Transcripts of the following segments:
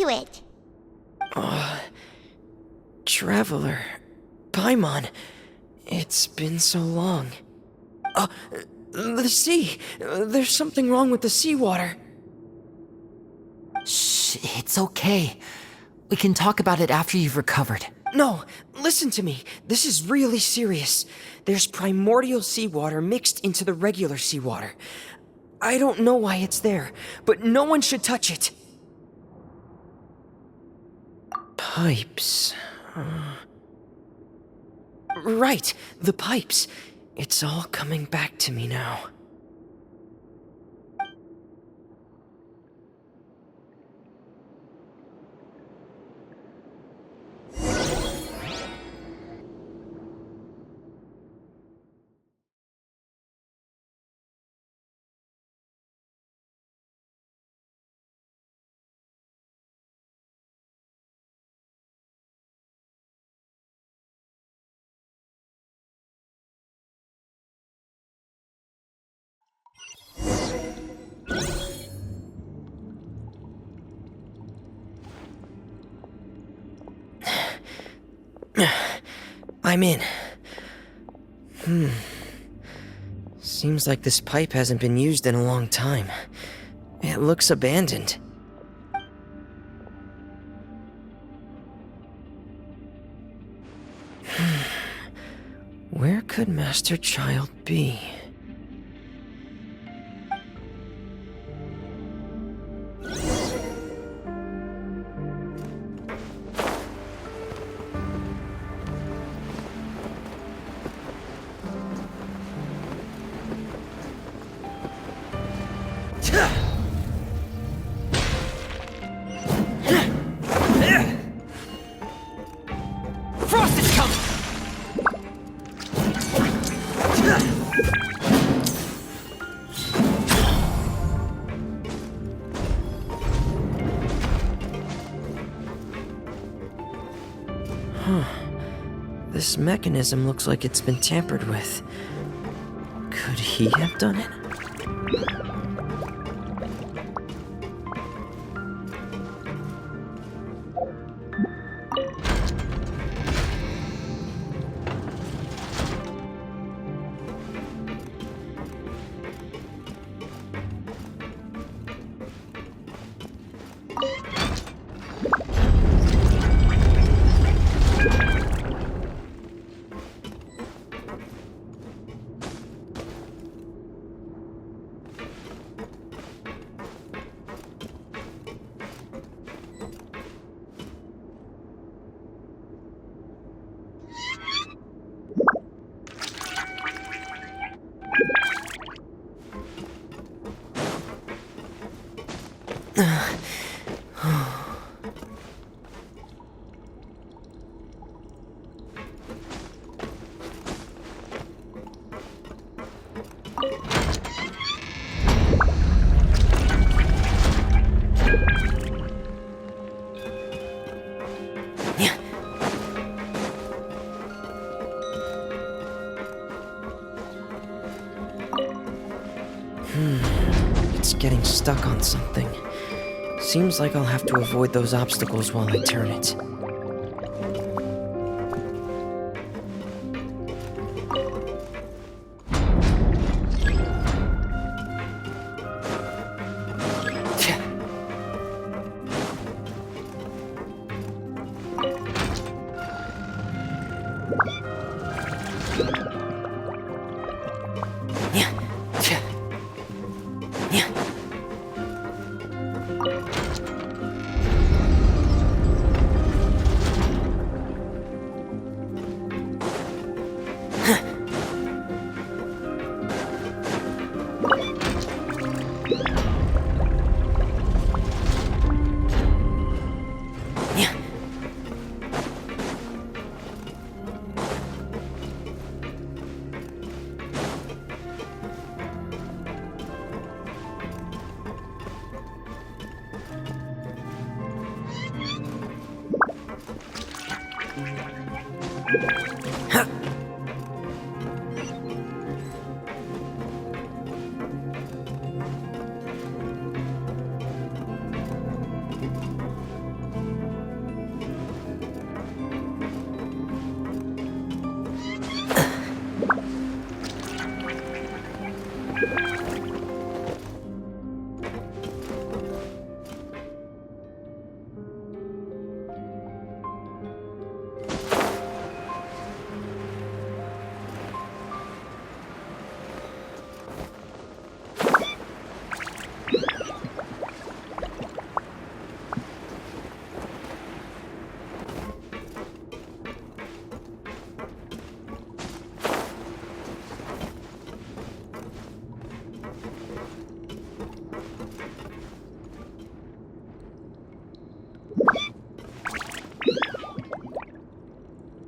to it? Traveler. Paimon. It's been so long. The sea! There's something wrong with the seawater. Shh, it's okay. We can talk about it after you've recovered. No, listen to me. This is really serious. There's primordial seawater mixed into the regular seawater. I don't know why it's there, but no one should touch it. Pipes. Right, the pipes. It's all coming back to me now. I'm in. Seems like this pipe hasn't been used in a long time. It looks abandoned. Where could Master Child be? Frost is coming! This mechanism looks like it's been tampered with. Could he have done it? It's getting stuck on something. Seems like I'll have to avoid those obstacles while I turn it.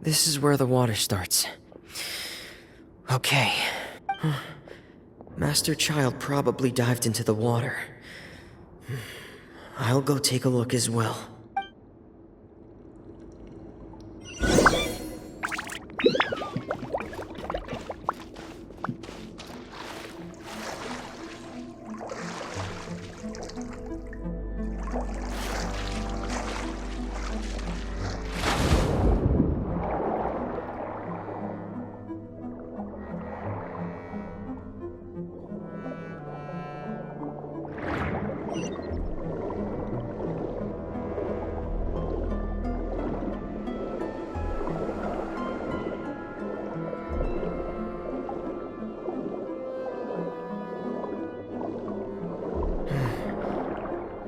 This is where the water starts. Okay. Master Child probably dived into the water. I'll go take a look as well.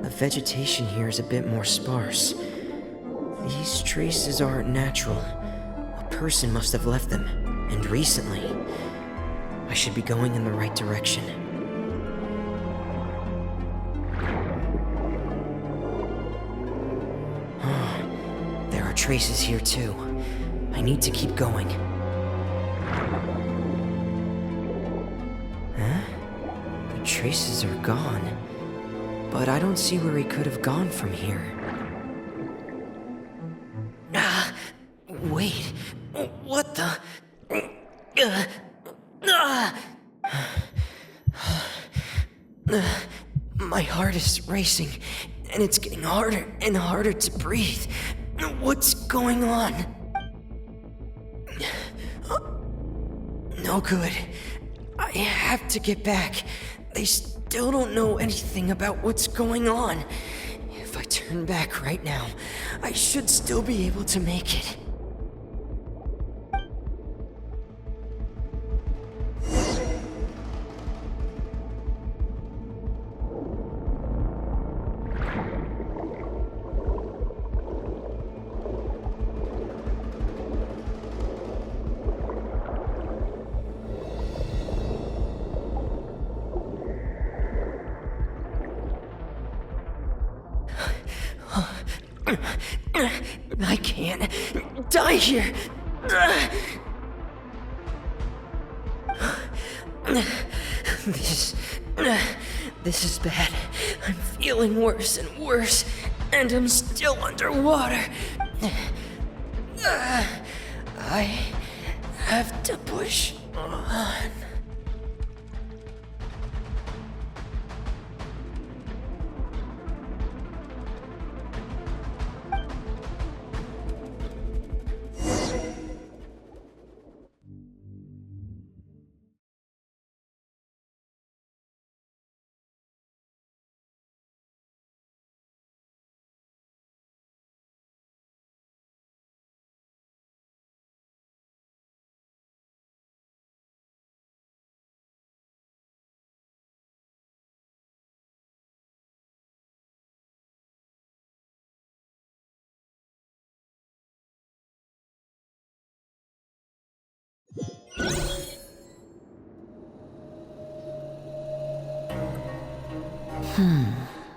The vegetation here is a bit more sparse. These traces aren't natural. A person must have left them, and recently. I should be going in the right direction. There are traces here too. I need to keep going. Huh? The traces are gone. But I don't see where he could have gone from here. Wait. What the? My heart is racing, and it's getting harder and harder to breathe. What's going on? No good. I have to get back. They still don't know anything about what's going on. If I turn back right now, I should still be able to make it. I can't die here. This is bad. I'm feeling worse and worse, and I'm still underwater. I have to push on.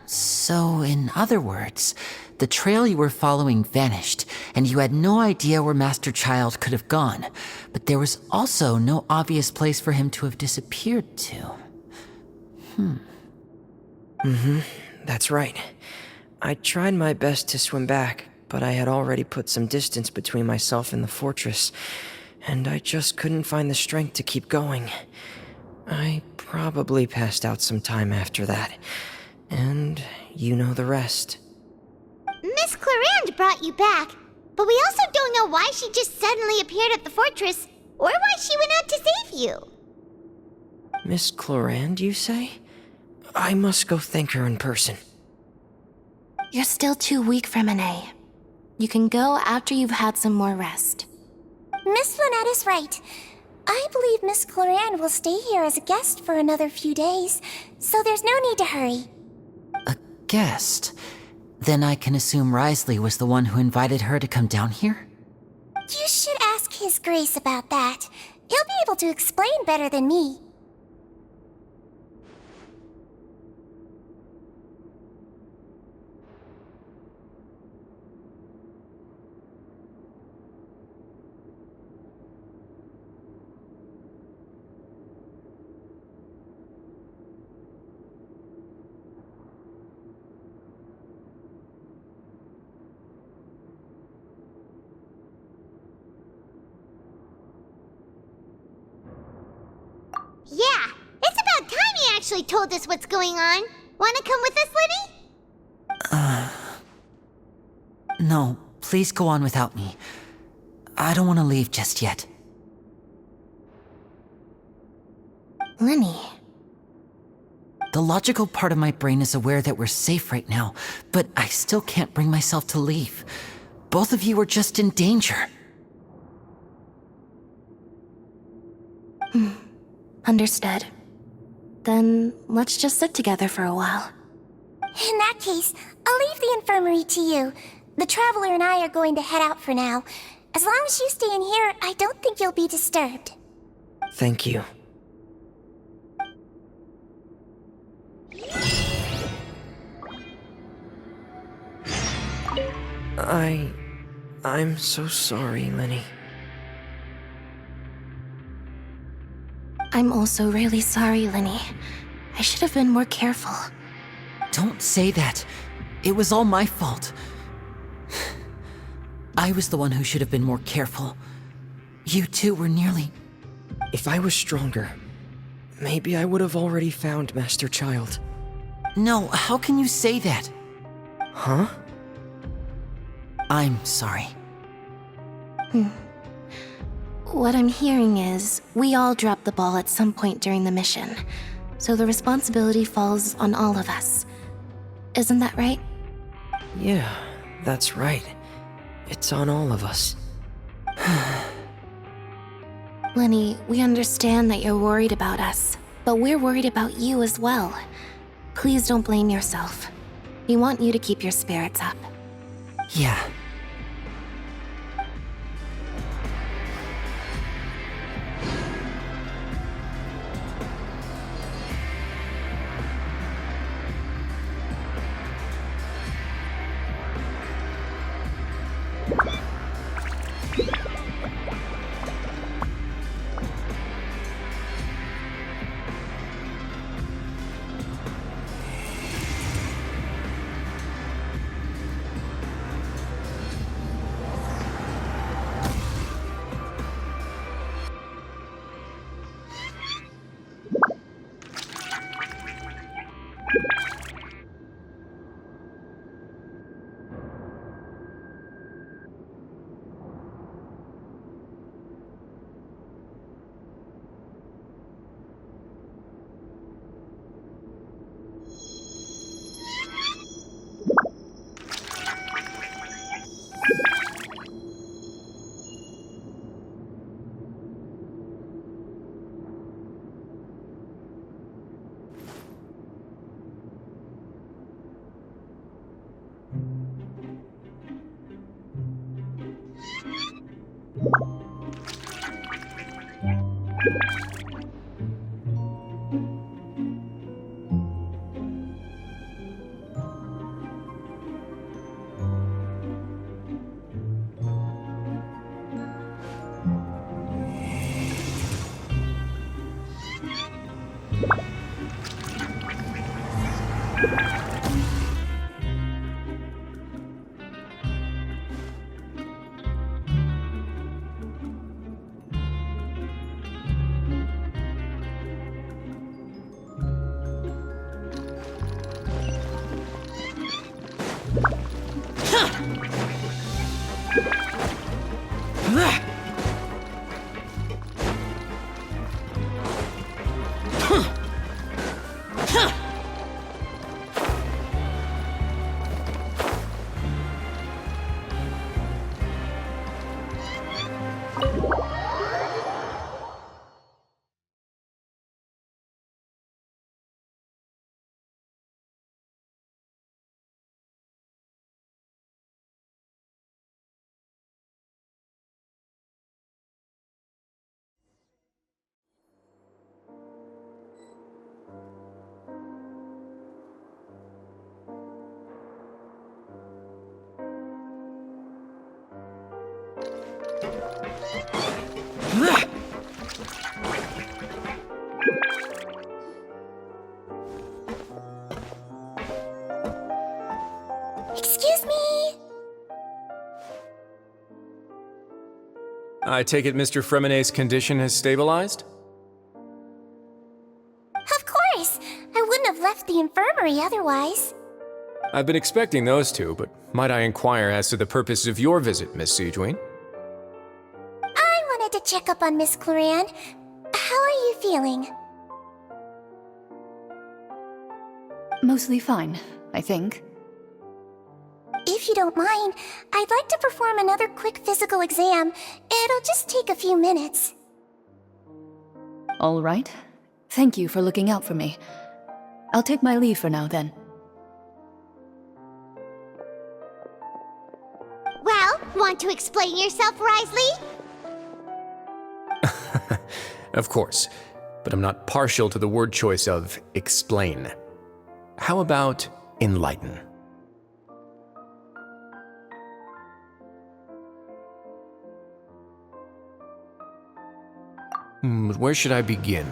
So, in other words, the trail you were following vanished, and you had no idea where Master Child could have gone, but there was also no obvious place for him to have disappeared to. That's right. I tried my best to swim back, but I had already put some distance between myself and the fortress, and I just couldn't find the strength to keep going. I probably passed out some time after that, and you know the rest. Miss Clarande brought you back, but we also don't know why she just suddenly appeared at the fortress, or why she went out to save you. Miss Clarande, you say? I must go thank her in person. You're still too weak for Monet. You can go after you've had some more rest. Miss Lynette is right. I believe Miss Clarande will stay here as a guest for another few days, so there's no need to hurry. A guest? Then I can assume Risley was the one who invited her to come down here? You should ask His Grace about that. He'll be able to explain better than me. actually told us what's going on. Wanna come with us, Lenny? No, please go on without me. I don't want to leave just yet. Lenny. The logical part of my brain is aware that we're safe right now, but I still can't bring myself to leave. Both of you are just in danger. Understood. Then let's just sit together for a while. In that case, I'll leave the infirmary to you. The Traveler and I are going to head out for now. As long as you stay in here, I don't think you'll be disturbed. Thank you. I'm so sorry, Lenny. I'm also really sorry, Lenny. I should have been more careful. Don't say that. It was all my fault. I was the one who should have been more careful. You two were nearly... If I was stronger, maybe I would have already found Master Child. No, how can you say that? Huh? I'm sorry. What I'm hearing is, we all dropped the ball at some point during the mission, so the responsibility falls on all of us. Isn't that right? Yeah, that's right. It's on all of us. Lenny, we understand that you're worried about us, but we're worried about you as well. Please don't blame yourself. We want you to keep your spirits up. Yeah. Excuse me! I take it Mr. Fremonet's condition has stabilized? Of course! otherwise. I've been expecting those two, but might I inquire as to the purpose of your visit, Miss Siegeween? I wanted to check up on Miss Cloran. How are you feeling? Mostly fine, I think. If you don't mind, I'd like to perform another quick physical exam. It'll just take a few minutes. All right. Thank you for looking out for me. I'll take my leave for now, then. Well, want to explain yourself, Risley? Of course, but I'm not partial to the word choice of explain. How about enlighten? Where should I begin?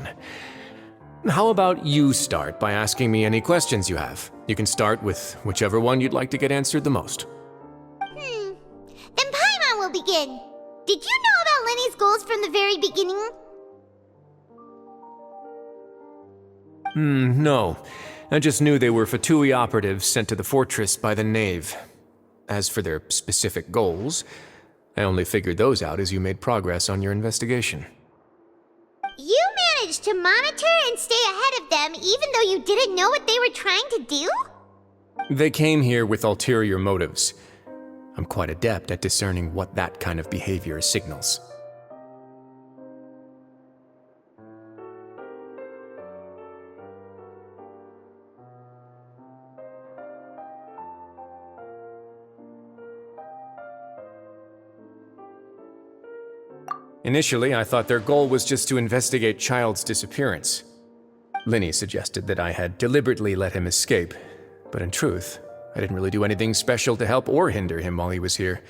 How about you start by asking me any questions you have? You can start with whichever one you'd like to get answered the most. Then Paimon will begin. Did you know about Lenny's goals from the very beginning? No. I just knew they were Fatui operatives sent to the fortress by the Knave. As for their specific goals, I only figured those out as you made progress on your investigation. You managed to monitor and stay ahead of them even though you didn't know what they were trying to do? They came here with ulterior motives. I'm quite adept at discerning what that kind of behavior signals. Initially, I thought their goal was just to investigate Child's disappearance. Linny suggested that I had deliberately let him escape, but in truth, I didn't really do anything special to help or hinder him while he was here.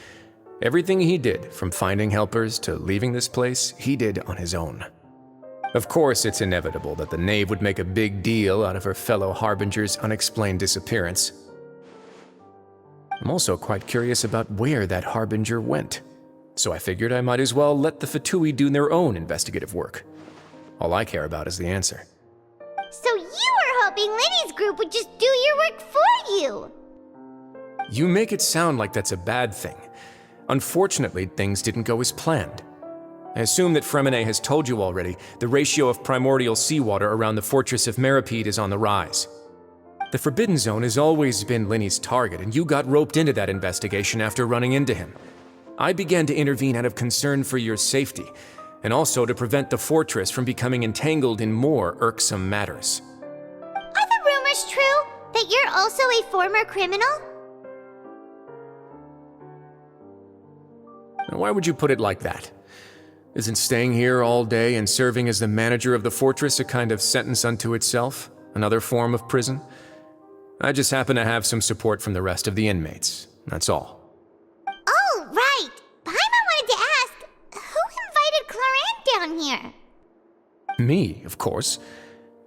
Everything he did, from finding helpers to leaving this place, he did on his own. Of course, it's inevitable that the Knave would make a big deal out of her fellow Harbinger's unexplained disappearance. I'm also quite curious about where that Harbinger went. So I figured I might as well let the Fatui do their own investigative work. All I care about is the answer. So you were hoping Lenny's group would just do your work for you! You make it sound like that's a bad thing. Unfortunately, things didn't go as planned. I assume that Fremine has told you already, the ratio of primordial seawater around the fortress of Meripede is on the rise. The Forbidden Zone has always been Linny's target, and you got roped into that investigation after running into him. I began to intervene out of concern for your safety, and also to prevent the fortress from becoming entangled in more irksome matters. Are the rumors true? That you're also a former criminal? Now, why would you put it like that? Isn't staying here all day and serving as the manager of the fortress a kind of sentence unto itself? Another form of prison? I just happen to have some support from the rest of the inmates, that's all. Oh, right! Paimon wanted to ask, who invited Cloran down here? Me, of course.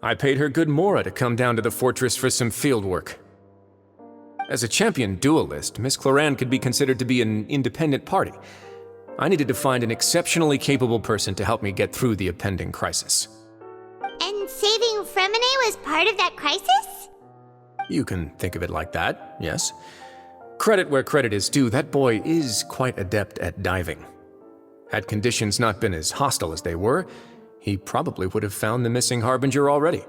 I paid her good mora to come down to the fortress for some field work. As a champion duelist, Miss Cloran could be considered to be an independent party. I needed to find an exceptionally capable person to help me get through the impending crisis. And saving Fremine was part of that crisis? You can think of it like that, yes. Credit where credit is due, that boy is quite adept at diving. Had conditions not been as hostile as they were, he probably would have found the missing Harbinger already.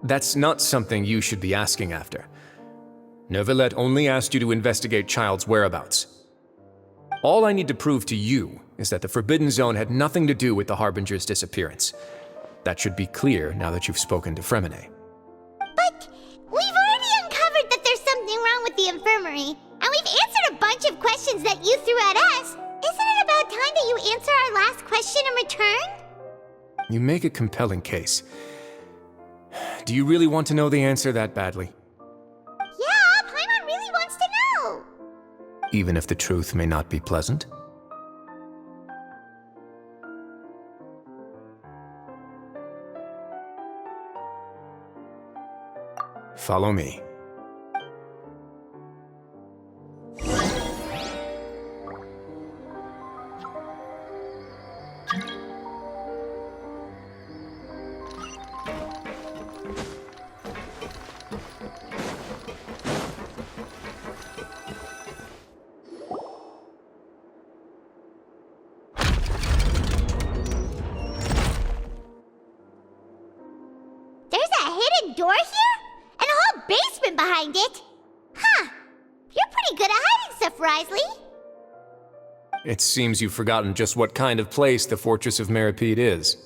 That's not something you should be asking after. Neuvillette only asked you to investigate Child's whereabouts. All I need to prove to you is that the Forbidden Zone had nothing to do with the Harbinger's disappearance. That should be clear now that you've spoken to Fremine. But we've already uncovered that there's something wrong with the infirmary, and we've answered a bunch of questions that you threw at us. Isn't it about time that you answer our last question in return? You make a compelling case. Do you really want to know the answer that badly? Yeah, Paimon really wants to know. Even if the truth may not be pleasant? Follow me. There's a hidden door here? And a whole basement behind it? Huh. You're pretty good at hiding stuff, Risley. It seems you've forgotten just what kind of place the Fortress of Meripede is.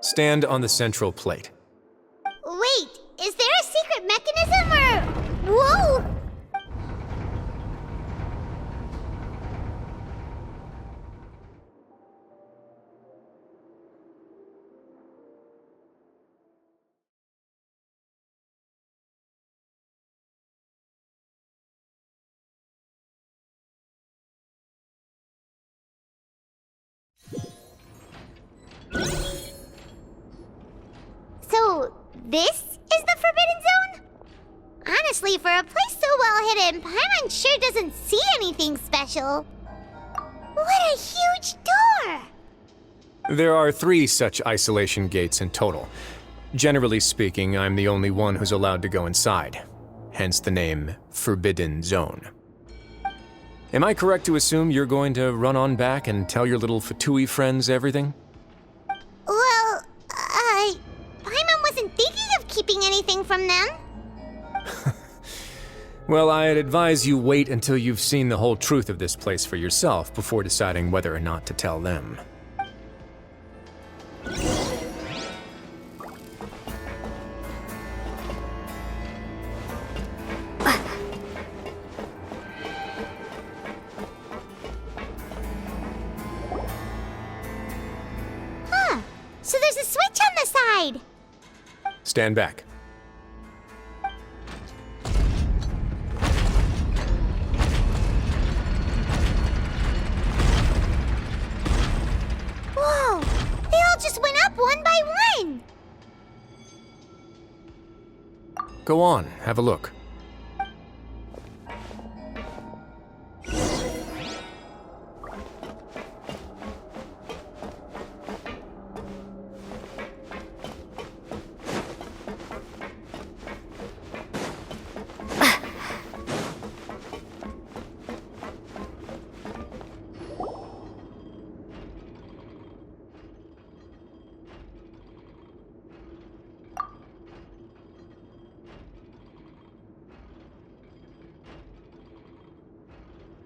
Stand on the central plate. Wait, is there a secret mechanism or... Whoa! So, this is the Forbidden Zone? Honestly, for a place so well hidden, Paimon sure doesn't see anything special. What a huge door! There are 3 such isolation gates in total. Generally speaking, I'm the only one who's allowed to go inside. Hence the name Forbidden Zone. Am I correct to assume you're going to run on back and tell your little Fatui friends everything? Well, Paimon wasn't thinking of keeping anything from them. Well, I'd advise you wait until you've seen the whole truth of this place for yourself before deciding whether or not to tell them. Huh, so there's a switch on the side. Stand back. Whoa, they all just went up one by one. Go on, have a look.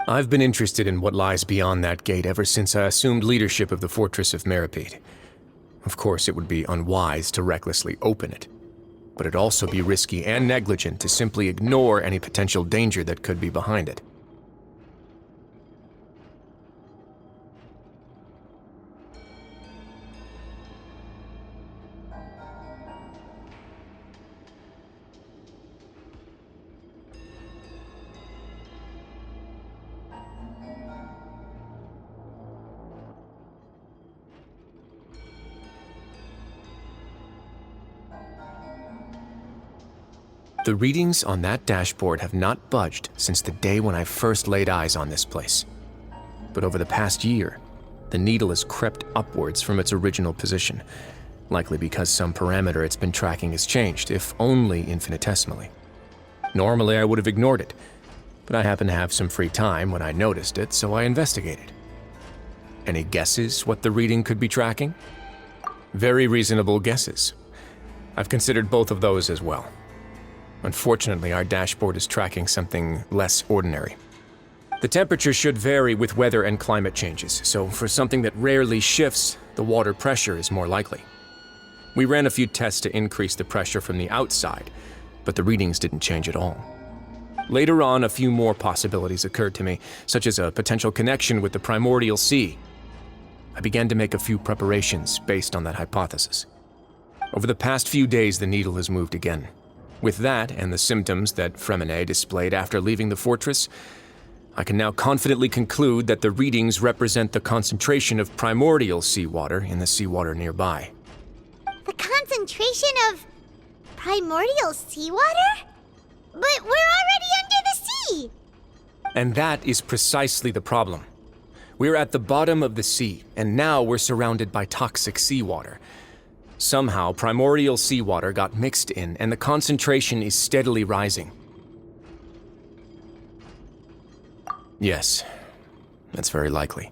I've been interested in what lies beyond that gate ever since I assumed leadership of the Fortress of Meripede. Of course, it would be unwise to recklessly open it, but it'd also be risky and negligent to simply ignore any potential danger that could be behind it. The readings on that dashboard have not budged since the day when I first laid eyes on this place. But over the past year, the needle has crept upwards from its original position, likely because some parameter it's been tracking has changed, if only infinitesimally. Normally I would have ignored it, but I happened to have some free time when I noticed it, so I investigated. Any guesses what the reading could be tracking? Very reasonable guesses. I've considered both of those as well. Unfortunately, our dashboard is tracking something less ordinary. The temperature should vary with weather and climate changes, so for something that rarely shifts, the water pressure is more likely. We ran a few tests to increase the pressure from the outside, but the readings didn't change at all. Later on, a few more possibilities occurred to me, such as a potential connection with the primordial sea. I began to make a few preparations based on that hypothesis. Over the past few days, the needle has moved again. With that, and the symptoms that Fremine displayed after leaving the fortress, I can now confidently conclude that the readings represent the concentration of primordial seawater in the seawater nearby. The concentration of primordial seawater? But we're already under the sea! And that is precisely the problem. We're at the bottom of the sea, and now we're surrounded by toxic seawater. Somehow, primordial seawater got mixed in, and the concentration is steadily rising. Yes, that's very likely.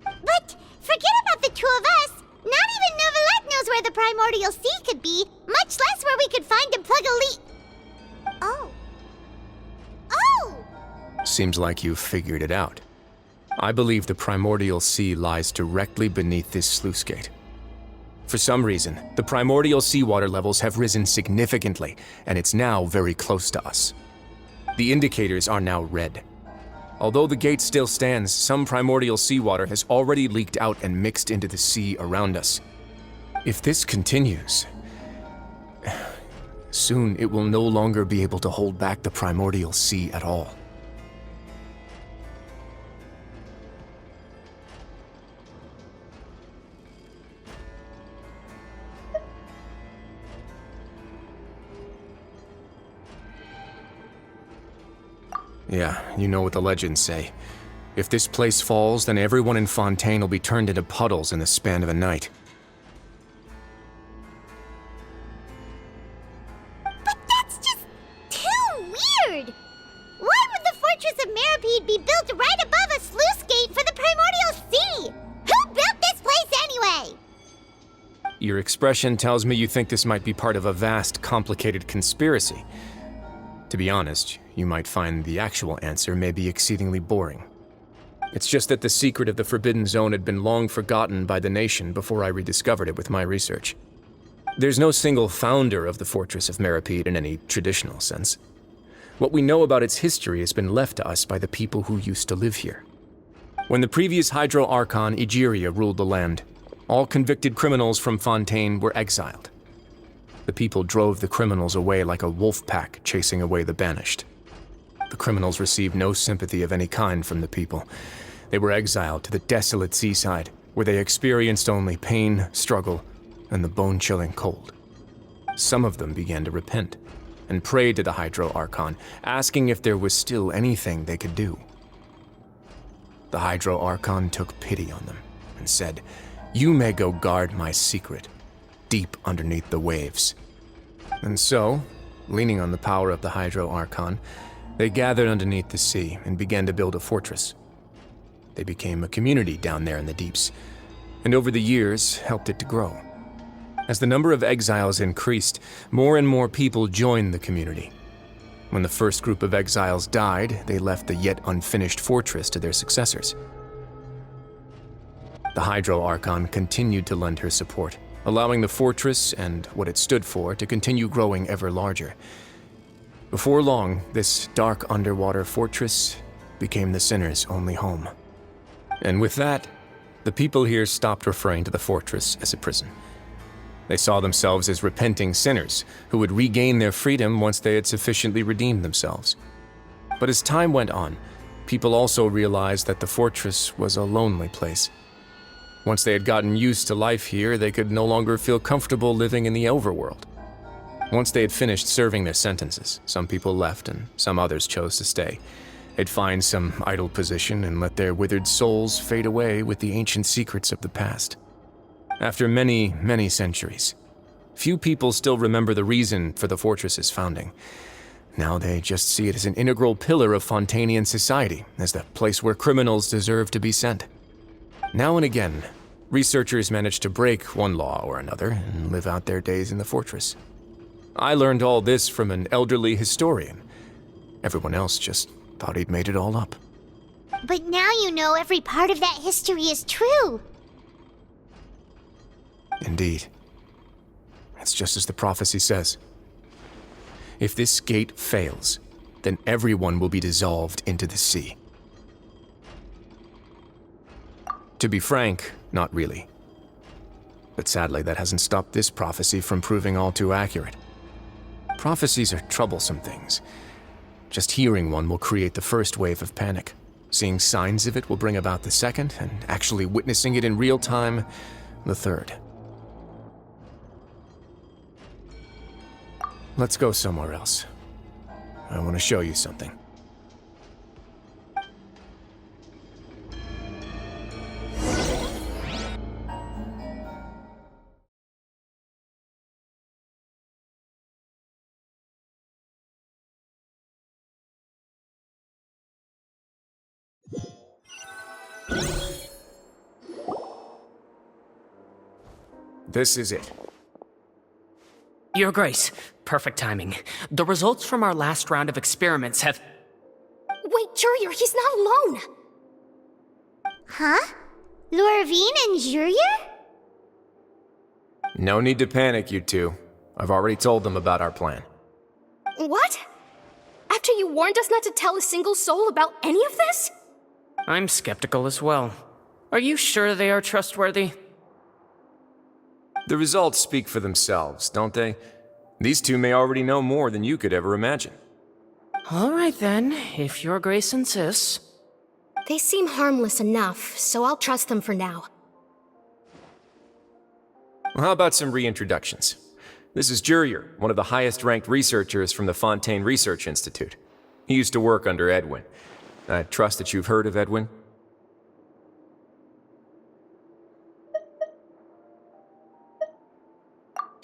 But forget about the two of us! Not even Novelette knows where the primordial sea could be, much less where we could find and plug a leak. Oh. Oh! Seems like you've figured it out. I believe the primordial sea lies directly beneath this sluice gate. For some reason, the primordial seawater levels have risen significantly, and it's now very close to us. The indicators are now red. Although the gate still stands, some primordial seawater has already leaked out and mixed into the sea around us. If this continues, soon it will no longer be able to hold back the primordial sea at all. Yeah, you know what the legends say. If this place falls, then everyone in Fontaine will be turned into puddles in the span of a night. But that's just too weird! Why would the Fortress of Meripede be built right above a sluice gate for the primordial sea? Who built this place anyway? Your expression tells me you think this might be part of a vast, complicated conspiracy. To be honest, you might find the actual answer may be exceedingly boring. It's just that the secret of the Forbidden Zone had been long forgotten by the nation before I rediscovered it with my research. There's no single founder of the Fortress of Meripede in any traditional sense. What we know about its history has been left to us by the people who used to live here. When the previous Hydro Archon Egeria ruled the land, all convicted criminals from Fontaine were exiled. The people drove the criminals away like a wolf pack chasing away the banished. The criminals received no sympathy of any kind from the people. They were exiled to the desolate seaside, where they experienced only pain, struggle, and the bone-chilling cold. Some of them began to repent, and prayed to the Hydro Archon, asking if there was still anything they could do. The Hydro Archon took pity on them, and said, "You may go guard my secret, deep underneath the waves." And so, leaning on the power of the Hydro Archon, they gathered underneath the sea and began to build a fortress. They became a community down there in the deeps, and over the years helped it to grow. As the number of exiles increased, more and more people joined the community. When the first group of exiles died, they left the yet unfinished fortress to their successors. The Hydro Archon continued to lend her support, allowing the fortress and what it stood for to continue growing ever larger. Before long, this dark underwater fortress became the sinner's only home. And with that, the people here stopped referring to the fortress as a prison. They saw themselves as repenting sinners who would regain their freedom once they had sufficiently redeemed themselves. But as time went on, people also realized that the fortress was a lonely place. Once they had gotten used to life here, they could no longer feel comfortable living in the overworld. Once they had finished serving their sentences, some people left and some others chose to stay. They'd find some idle position and let their withered souls fade away with the ancient secrets of the past. After many, many centuries, few people still remember the reason for the fortress's founding. Now they just see it as an integral pillar of Fontainian society, as the place where criminals deserve to be sent. Now and again, researchers manage to break one law or another and live out their days in the fortress. I learned all this from an elderly historian. Everyone else just thought he'd made it all up. But now you know every part of that history is true. Indeed. It's just as the prophecy says. If this gate fails, then everyone will be dissolved into the sea. To be frank, not really. But sadly, that hasn't stopped this prophecy from proving all too accurate. Prophecies are troublesome things. Just hearing one will create the first wave of panic. Seeing signs of it will bring about the second, and actually witnessing it in real time, the third. Let's go somewhere else. I want to show you something. This is it. Your Grace, perfect timing. The results from our last round of experiments have... Wait, Jurier, he's not alone! Huh? Lorvine and Jurier? No need to panic, you two. I've already told them about our plan. What? After you warned us not to tell a single soul about any of this? I'm skeptical as well. Are you sure they are trustworthy? The results speak for themselves, don't they? These two may already know more than you could ever imagine. All right then, if Your Grace insists. They seem harmless enough, so I'll trust them for now. Well, how about some reintroductions? This is Jurier, one of the highest-ranked researchers from the Fontaine Research Institute. He used to work under Edwin. I trust that you've heard of Edwin?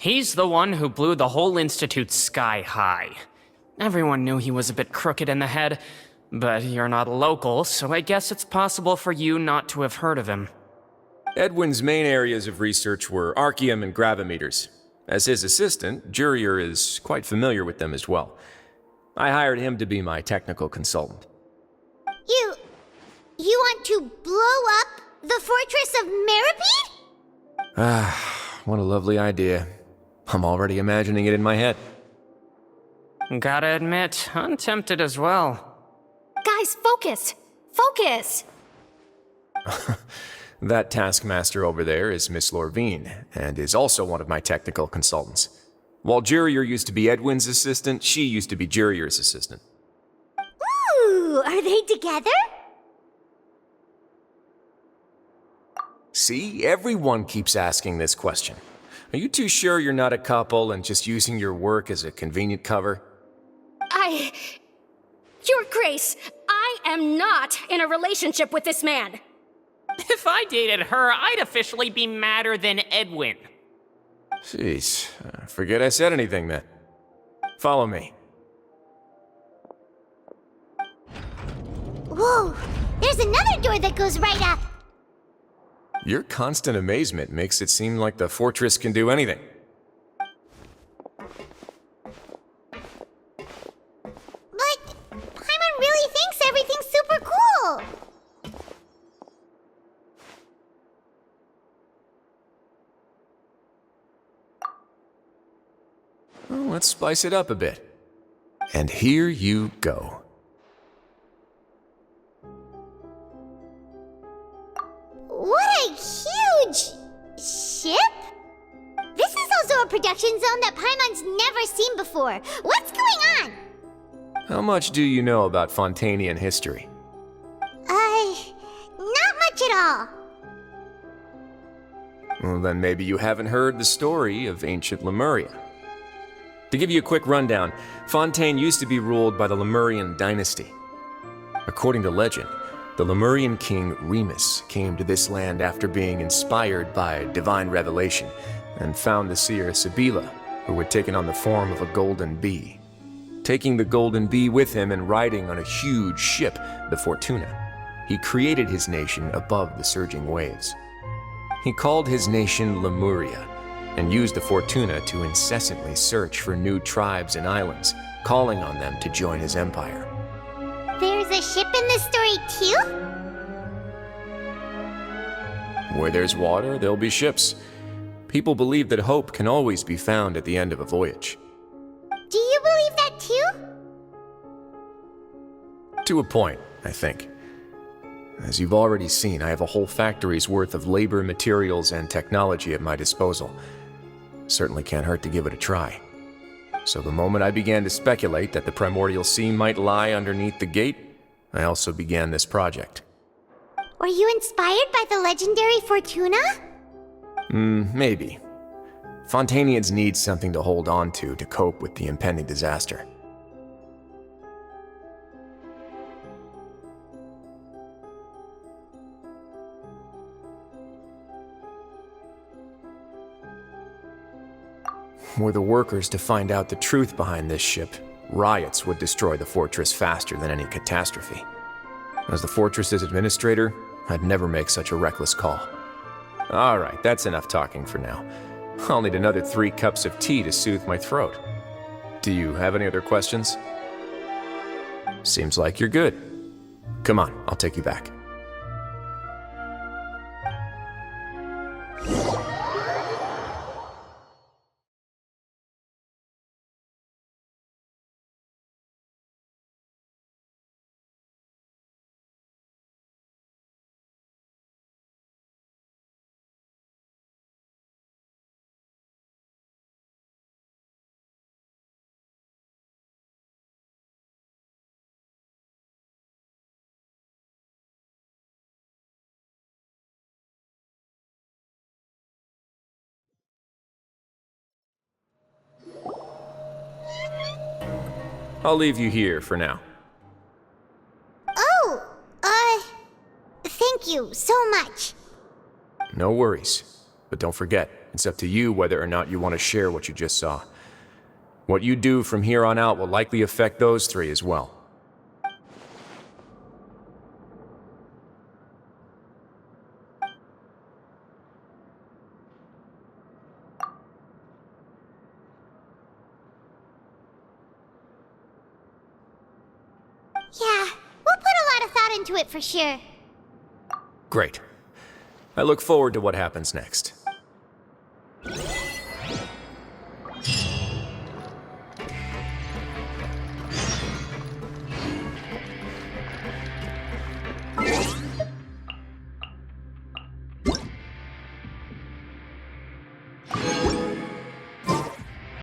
He's the one who blew the whole institute sky high. Everyone knew he was a bit crooked in the head, but you're not local, so I guess it's possible for you not to have heard of him. Edwin's main areas of research were archeum and gravimeters. As his assistant, Jurier is quite familiar with them as well. I hired him to be my technical consultant. You want to blow up the fortress of Meripede? Ah, what a lovely idea. I'm already imagining it in my head. Gotta admit, I'm tempted as well. Guys, focus! Focus! That taskmaster over there is Miss Lorvine, and is also one of my technical consultants. While Jurier used to be Edwin's assistant, she used to be Jurier's assistant. Ooh, are they together? See, everyone keeps asking this question. Are you too sure you're not a couple and just using your work as a convenient cover? Your Grace, I am not in a relationship with this man. If I dated her, I'd officially be madder than Edwin. Jeez, forget I said anything then. Follow me. Whoa, there's another door that goes right up. Your constant amazement makes it seem like the fortress can do anything. But Paimon really thinks everything's super cool. Well, let's spice it up a bit. And here you go. What a huge ship? This is also a production zone that Paimon's never seen before. What's going on? How much do you know about Fontainian history? Not much at all. Well, then maybe you haven't heard the story of ancient Lemuria. To give you a quick rundown, Fontaine used to be ruled by the Lemurian dynasty. According to legend, the Lemurian king Remus came to this land after being inspired by divine revelation and found the seer Sibila, who had taken on the form of a golden bee. Taking the golden bee with him and riding on a huge ship, the Fortuna, he created his nation above the surging waves. He called his nation Lemuria, and used the Fortuna to incessantly search for new tribes and islands, calling on them to join his empire. There's a ship in this story too? Where there's water, there'll be ships. People believe that hope can always be found at the end of a voyage. Do you believe that too? To a point, I think. As you've already seen, I have a whole factory's worth of labor, materials, and technology at my disposal. Certainly can't hurt to give it a try. So the moment I began to speculate that the primordial sea might lie underneath the gate, I also began this project. Were you inspired by the legendary Fortuna? Maybe. Fontanians need something to hold on to cope with the impending disaster. Were the workers to find out the truth behind this ship, riots would destroy the fortress faster than any catastrophe. As the fortress's administrator, I'd never make such a reckless call. Alright, that's enough talking for now. I'll need another 3 cups of tea to soothe my throat. Do you have any other questions? Seems like you're good. Come on, I'll take you back. I'll leave you here for now. Oh, thank you so much. No worries. But don't forget, it's up to you whether or not you want to share what you just saw. What you do from here on out will likely affect those 3 as well. Yeah, we'll put a lot of thought into it for sure. Great. I look forward to what happens next.